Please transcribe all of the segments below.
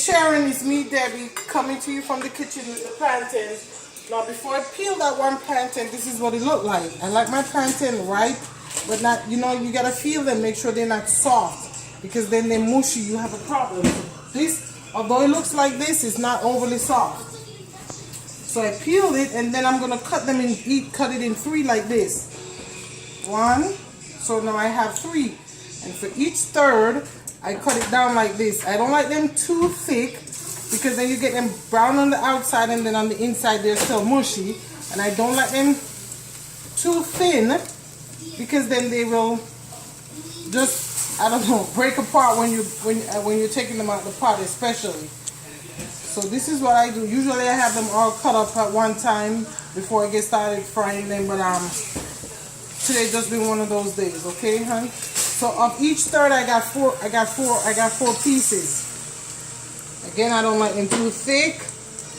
Sharon, it's me, Debbie, coming to you from the kitchen with the plantains. Now, before I peel that one plantain, this is what it looked like. I like my plantain ripe, but not, you know, you gotta feel them, make sure they're not soft, because then they're mushy, you have a problem. This, although it looks like this, it's not overly soft. So I peeled it, and then I'm gonna cut them cut it in 3 like this. 1, so now I have 3. And for each third, I cut it down like this. I don't like them too thick because then you get them brown on the outside and then on the inside they're still mushy. And I don't like them too thin because then they will just, I don't know, break apart when you're taking them out of the pot especially. So this is what I do. Usually I have them all cut up at one time before I get started frying them, but today just been one of those days, okay, hon? So of each third I got four pieces. Again, I don't like them too thick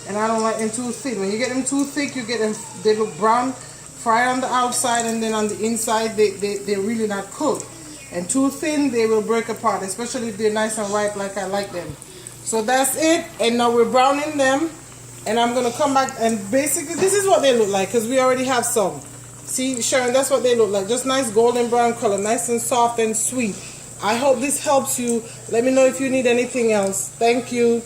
and I don't like them too thin. When you get them too thick, you get them, they look brown, fried on the outside, and then on the inside they're really not cooked. And too thin, they will break apart, especially if they're nice and ripe like I like them. So that's it, and now we're browning them, and I'm gonna come back and basically this is what they look like because we already have some. See, Sharon, that's what they look like. Just nice golden brown color, nice and soft and sweet. I hope this helps you. Let me know if you need anything else. Thank you.